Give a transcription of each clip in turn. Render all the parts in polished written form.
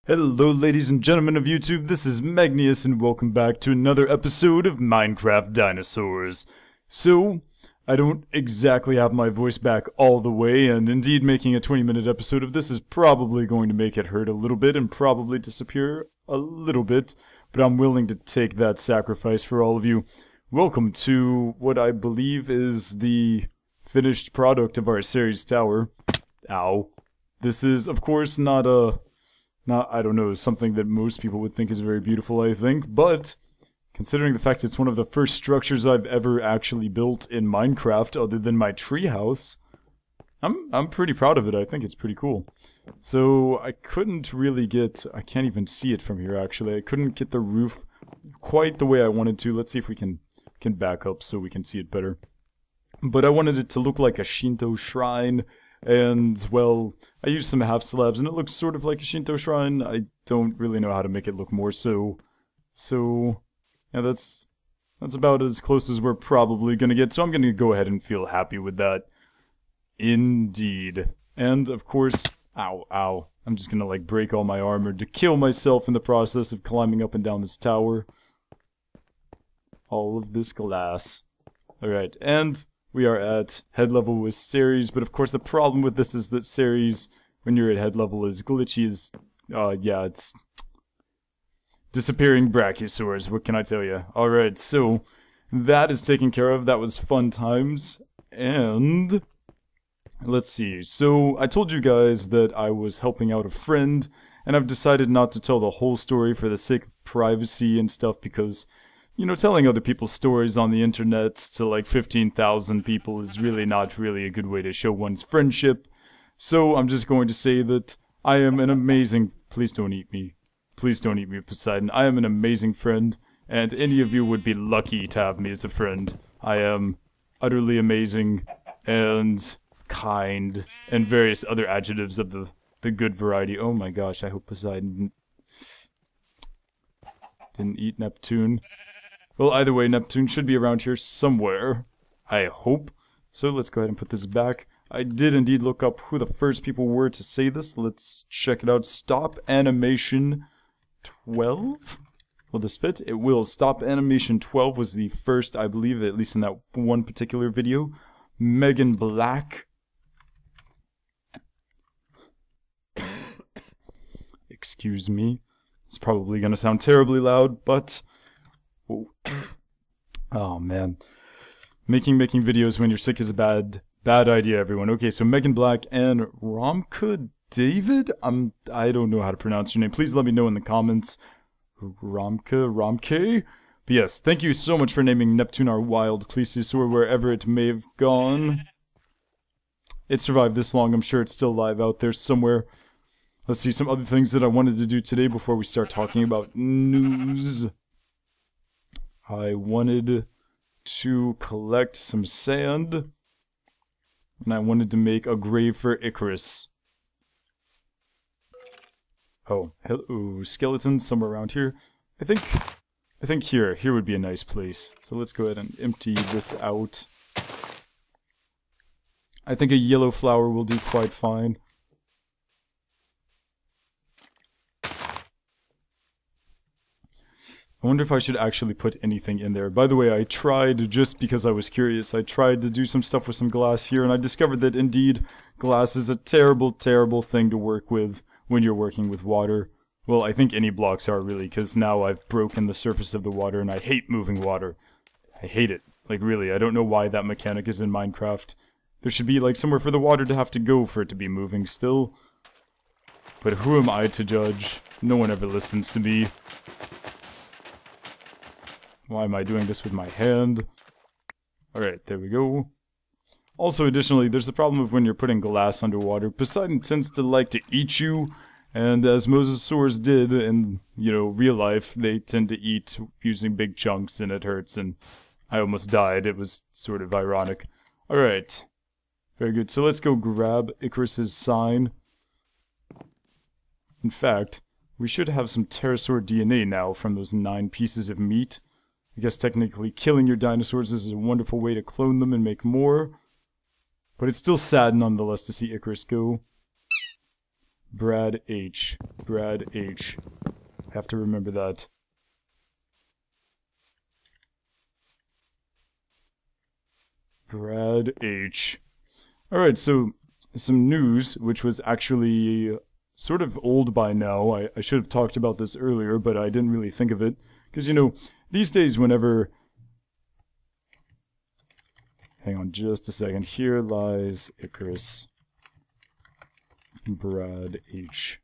Hello ladies and gentlemen of YouTube, this is Megneous and welcome back to another episode of Minecraft Dinosaurs. So, I don't exactly have my voice back all the way, and indeed making a 20-minute episode of this is probably going to make it hurt a little bit and probably disappear a little bit, but I'm willing to take that sacrifice for all of you. Welcome to what I believe is the finished product of our series tower. Ow. This is, of course, not, I don't know, something that most people would think is very beautiful, I think, but considering the fact it's one of the first structures I've ever actually built in Minecraft other than my treehouse, I'm pretty proud of it. I think it's pretty cool. So I couldn't really get, I can't even see it from here actually, I couldn't get the roof quite the way I wanted to. Let's see if we can back up so we can see it better. But I wanted it to look like a Shinto shrine. And, well, I used some half slabs, and it looks sort of like a Shinto shrine. I don't really know how to make it look more so. So, yeah, that's about as close as we're probably gonna get. So I'm gonna go ahead and feel happy with that. Indeed. And, of course, ow. I'm just gonna, like, break all my armor to kill myself in the process of climbing up and down this tower. All of this glass. Alright, and we are at head level with Ceres, but of course the problem with this is that Ceres, when you're at head level, is glitchy as, yeah, it's disappearing brachiosaurs, what can I tell you? Alright, so that is taken care of. That was fun times, and let's see. So I told you guys that I was helping out a friend, and I've decided not to tell the whole story for the sake of privacy and stuff, because you know, telling other people's stories on the internet to like 15,000 people is really not really a good way to show one's friendship. So I'm just going to say that I am an amazing... Please don't eat me. Please don't eat me, Poseidon. I am an amazing friend, and any of you would be lucky to have me as a friend. I am utterly amazing, and kind, and various other adjectives of the good variety. Oh my gosh, I hope Poseidon didn't eat Neptune. Well, either way, Neptune should be around here somewhere, I hope. So let's go ahead and put this back. I did indeed look up who the first people were to say this. Let's check it out. Stop Animation 12? Will this fit? It will. Stop Animation 12 was the first, I believe, at least in that one particular video. Megan Black. Excuse me. It's probably going to sound terribly loud, but... Oh man, making videos when you're sick is a bad idea, everyone. Okay, so Megan Black and Romka David. I don't know how to pronounce your name. Please let me know in the comments. Romke. But yes, thank you so much for naming Neptune our wild plesiosaur wherever it may have gone. It survived this long. I'm sure it's still alive out there somewhere. Let's see some other things that I wanted to do today before we start talking about news. I wanted to collect some sand, and I wanted to make a grave for Icarus. Oh, hello, skeleton somewhere around here. I think here would be a nice place. So let's go ahead and empty this out. I think a yellow flower will do quite fine. I wonder if I should actually put anything in there. By the way, I tried, just because I was curious, I tried to do some stuff with some glass here, and I discovered that indeed, glass is a terrible, terrible thing to work with when you're working with water. Well, I think any blocks are really, because now I've broken the surface of the water, and I hate moving water. I hate it. Like, really, I don't know why that mechanic is in Minecraft. There should be, like, somewhere for the water to have to go for it to be moving still. But who am I to judge? No one ever listens to me. Why am I doing this with my hand? Alright, there we go. Also, additionally, there's the problem of when you're putting glass underwater. Poseidon tends to like to eat you, and as mosasaurs did in, you know, real life, they tend to eat using big chunks, and it hurts, and I almost died. It was sort of ironic. Alright. Very good. So let's go grab Icarus's sign. In fact, we should have some pterosaur DNA now from those 9 pieces of meat. I guess technically killing your dinosaurs is a wonderful way to clone them and make more. But it's still sad nonetheless to see Icarus go. Brad H. Brad H. Have to remember that. Brad H. Alright, so some news, which was actually sort of old by now. I should have talked about this earlier, but I didn't really think of it. Because, you know, these days whenever... Hang on just a second. Here lies Icarus. Brad H.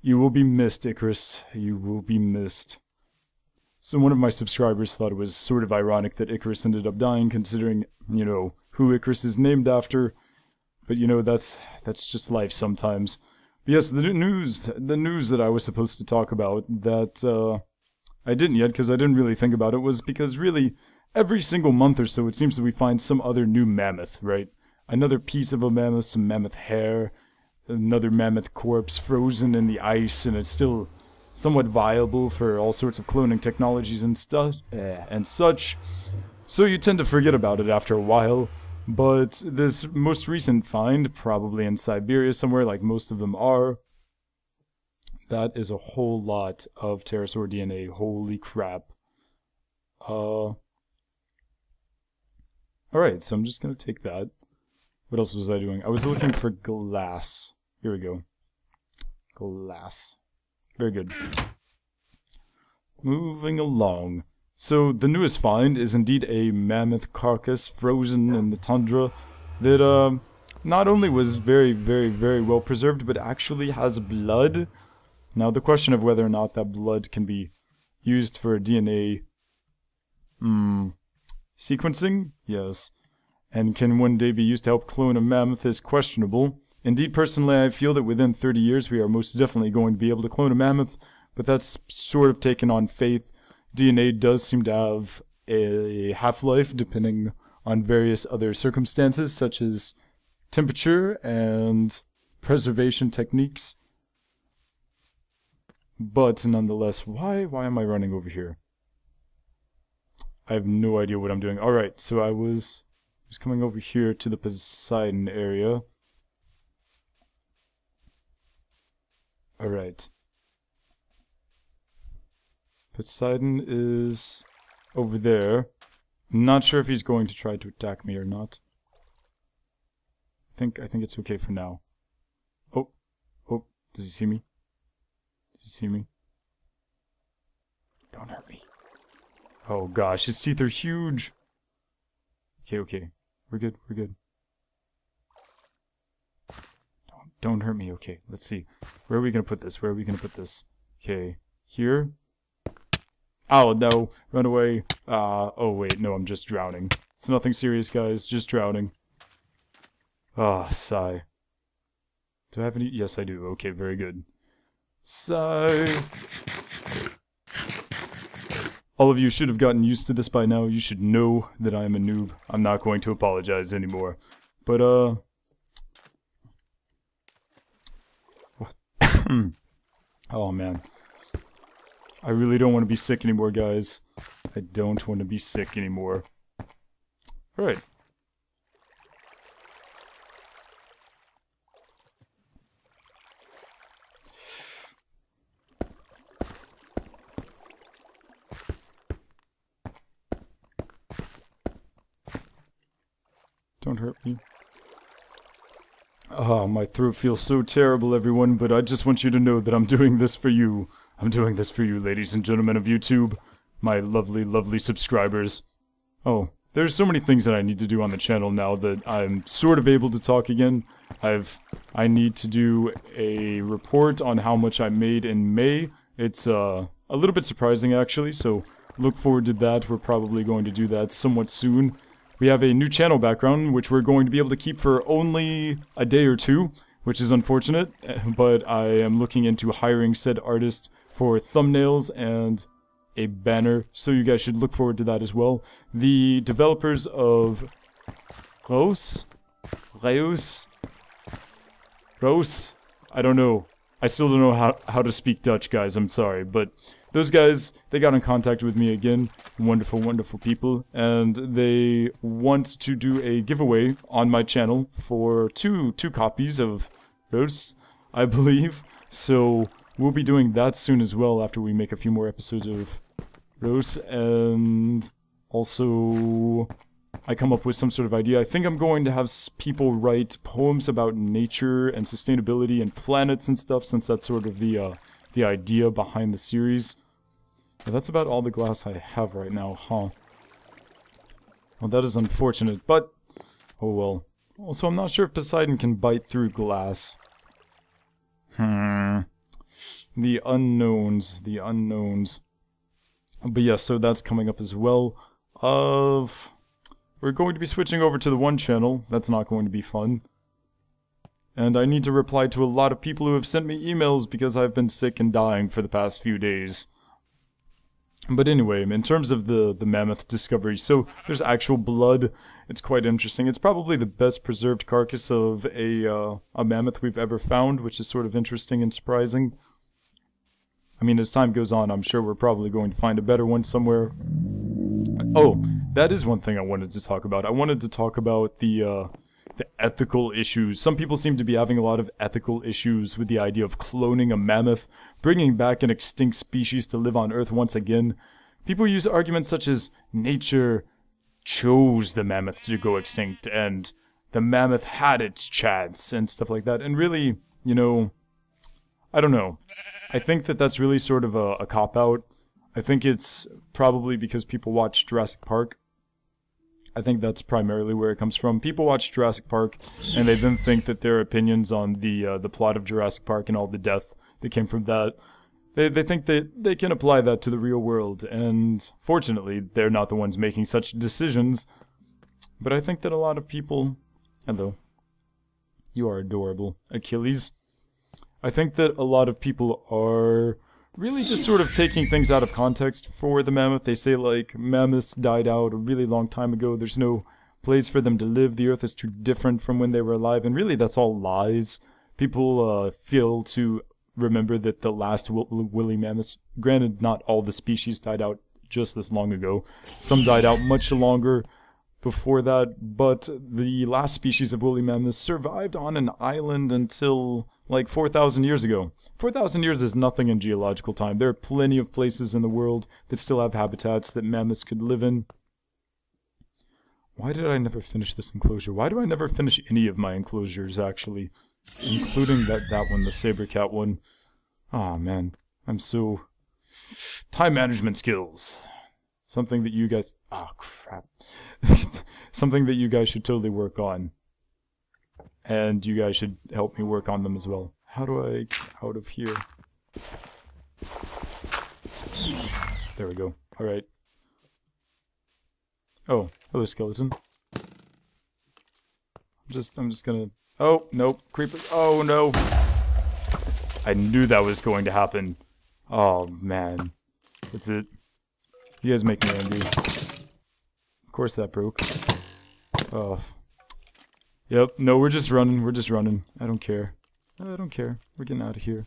You will be missed, Icarus. You will be missed. So one of my subscribers thought it was sort of ironic that Icarus ended up dying, considering, you know, who Icarus is named after. But, you know, that's just life sometimes. But yes, the news that I was supposed to talk about that I didn't yet, because I didn't really think about it, was because really, every single month or so, it seems that we find some other new mammoth, right? Another piece of a mammoth, some mammoth hair, another mammoth corpse frozen in the ice, and it's still somewhat viable for all sorts of cloning technologies and stuff and such. So you tend to forget about it after a while. But this most recent find, probably in Siberia somewhere, like most of them are, that is a whole lot of pterosaur DNA. Holy crap. Alright, so I'm just gonna take that. What else was I doing? I was looking for glass. Here we go. Glass. Very good. Moving along. So, the newest find is indeed a mammoth carcass frozen in the tundra that, not only was very, very, very well preserved, but actually has blood. Now, the question of whether or not that blood can be used for DNA sequencing? Yes. And can one day be used to help clone a mammoth is questionable. Indeed, personally, I feel that within 30 years we are most definitely going to be able to clone a mammoth, but that's sort of taken on faith. DNA does seem to have a half-life depending on various other circumstances, such as temperature and preservation techniques. But nonetheless, why am I running over here? I have no idea what I'm doing. Alright, so I was coming over here to the Poseidon area. Alright. Poseidon is over there. Not sure if he's going to try to attack me or not. I think it's okay for now. Oh, does he see me? Does he see me? Don't hurt me. Oh gosh, his teeth are huge. Okay. We're good. Don't hurt me. Okay, let's see. Where are we gonna put this? Okay, here. Oh, no. Run away. Oh, wait. No, I'm just drowning. It's nothing serious, guys. Just drowning. Ah, sigh. Do I have any? Yes, I do. Okay, very good. Sigh. All of you should have gotten used to this by now. You should know that I am a noob. I'm not going to apologize anymore. But, what? Oh, man. I really don't want to be sick anymore, guys. I don't want to be sick anymore. Alright. Don't hurt me. Oh, my throat feels so terrible, everyone, but I just want you to know that I'm doing this for you. I'm doing this for you, ladies and gentlemen of YouTube. My lovely, lovely subscribers. Oh, there's so many things that I need to do on the channel now that I'm sort of able to talk again. I need to do a report on how much I made in May. It's a little bit surprising, actually, so look forward to that. We're probably going to do that somewhat soon. We have a new channel background, which we're going to be able to keep for only a day or two, which is unfortunate, but I am looking into hiring said artist for thumbnails and a banner, so you guys should look forward to that as well. The developers of Reus, I don't know. I still don't know how to speak Dutch, guys, I'm sorry, but those guys, they got in contact with me again. Wonderful, wonderful people, and they want to do a giveaway on my channel for two copies of roasts, I believe. So we'll be doing that soon as well after we make a few more episodes of roasts. And also, I come up with some sort of idea. I think I'm going to have people write poems about nature and sustainability and planets and stuff, since that's sort of the idea behind the series. Yeah, that's about all the glass I have right now, huh? Well, that is unfortunate, but oh well. Also, I'm not sure if Poseidon can bite through glass. The unknowns, the unknowns. But yeah, so that's coming up as well. We're going to be switching over to the one channel. That's not going to be fun. And I need to reply to a lot of people who have sent me emails because I've been sick and dying for the past few days. But anyway, in terms of the mammoth discovery, so there's actual blood. It's quite interesting. It's probably the best preserved carcass of a mammoth we've ever found, which is sort of interesting and surprising. I mean, as time goes on, I'm sure we're probably going to find a better one somewhere. Oh, that is one thing I wanted to talk about. I wanted to talk about the ethical issues. Some people seem to be having a lot of ethical issues with the idea of cloning a mammoth, bringing back an extinct species to live on Earth once again. People use arguments such as nature chose the mammoth to go extinct, and the mammoth had its chance, and stuff like that. And really, you know, I don't know. I think that that's really sort of a cop-out. I think it's probably because people watch Jurassic Park. I think that's primarily where it comes from. People watch Jurassic Park, and they then think that their opinions on the plot of Jurassic Park and all the death that came from that, they think that they can apply that to the real world, and fortunately, they're not the ones making such decisions. But I think that a lot of people... Hello. You are adorable. Achilles. I think that a lot of people are really just sort of taking things out of context for the mammoth. They say, like, mammoths died out a really long time ago. There's no place for them to live. The Earth is too different from when they were alive. And really, that's all lies. People fail to remember that the last woolly mammoths, granted, not all the species died out just this long ago. Some died out much longer before that. But the last species of woolly mammoths survived on an island until, like, 4,000 years ago. 4,000 years is nothing in geological time. There are plenty of places in the world that still have habitats that mammoths could live in. Why did I never finish this enclosure? Why do I never finish any of my enclosures, actually? Including that one, the saber cat one. Aw, man. I'm so... Time management skills. Something that you guys... Oh, crap. Something that you guys should totally work on. And you guys should help me work on them as well. How do I get out of here? There we go. Alright. Oh, hello, skeleton. I'm just gonna... Oh, nope. Creeper. Oh, no. I knew that was going to happen. Oh, man. That's it. You guys make me angry. Of course that broke. Oh. Yep, no, we're just running. We're just running. I don't care. I don't care. We're getting out of here.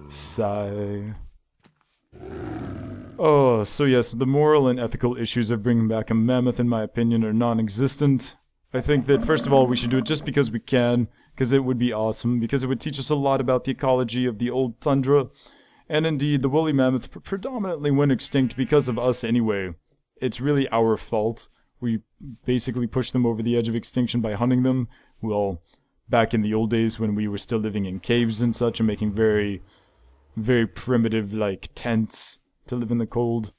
Sigh. Oh, so yes, the moral and ethical issues of bringing back a mammoth, in my opinion, are non-existent. I think that, first of all, we should do it just because we can, because it would be awesome, because it would teach us a lot about the ecology of the old tundra. And indeed, the woolly mammoth predominantly went extinct because of us anyway. It's really our fault. We basically pushed them over the edge of extinction by hunting them. Well, back in the old days when we were still living in caves and such and making very, very primitive, like, tents to live in the cold.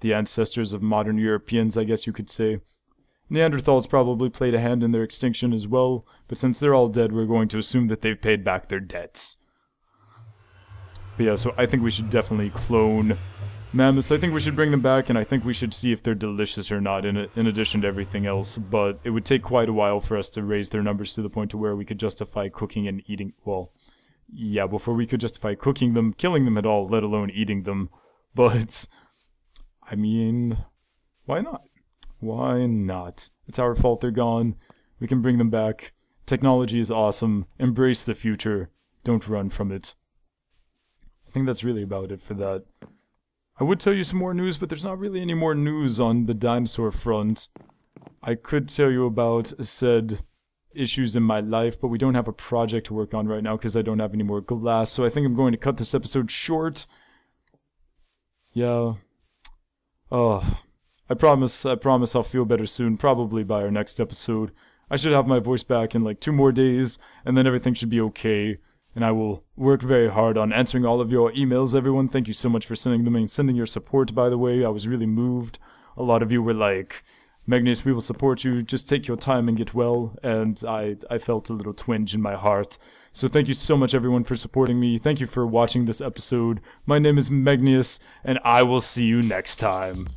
The ancestors of modern Europeans, I guess you could say. Neanderthals probably played a hand in their extinction as well, but since they're all dead, we're going to assume that they've paid back their debts. But yeah, so I think we should definitely clone mammoths. I think we should bring them back, and I think we should see if they're delicious or not, in addition to everything else. But it would take quite a while for us to raise their numbers to the point to where we could justify cooking and eating. Well, yeah, before we could justify cooking them, killing them at all, let alone eating them. But, I mean, why not? Why not? It's our fault they're gone. We can bring them back. Technology is awesome. Embrace the future. Don't run from it. I think that's really about it for that. I would tell you some more news, but there's not really any more news on the dinosaur front. I could tell you about said issues in my life, but we don't have a project to work on right now because I don't have any more glass, so I think I'm going to cut this episode short. Yeah. Oh, I promise I'll feel better soon, probably by our next episode. I should have my voice back in like 2 more days, and then everything should be okay. And I will work very hard on answering all of your emails, everyone. Thank you so much for sending them and sending your support, by the way. I was really moved. A lot of you were like, Megneous, we will support you. Just take your time and get well. And I felt a little twinge in my heart. So thank you so much, everyone, for supporting me. Thank you for watching this episode. My name is Megneous, and I will see you next time.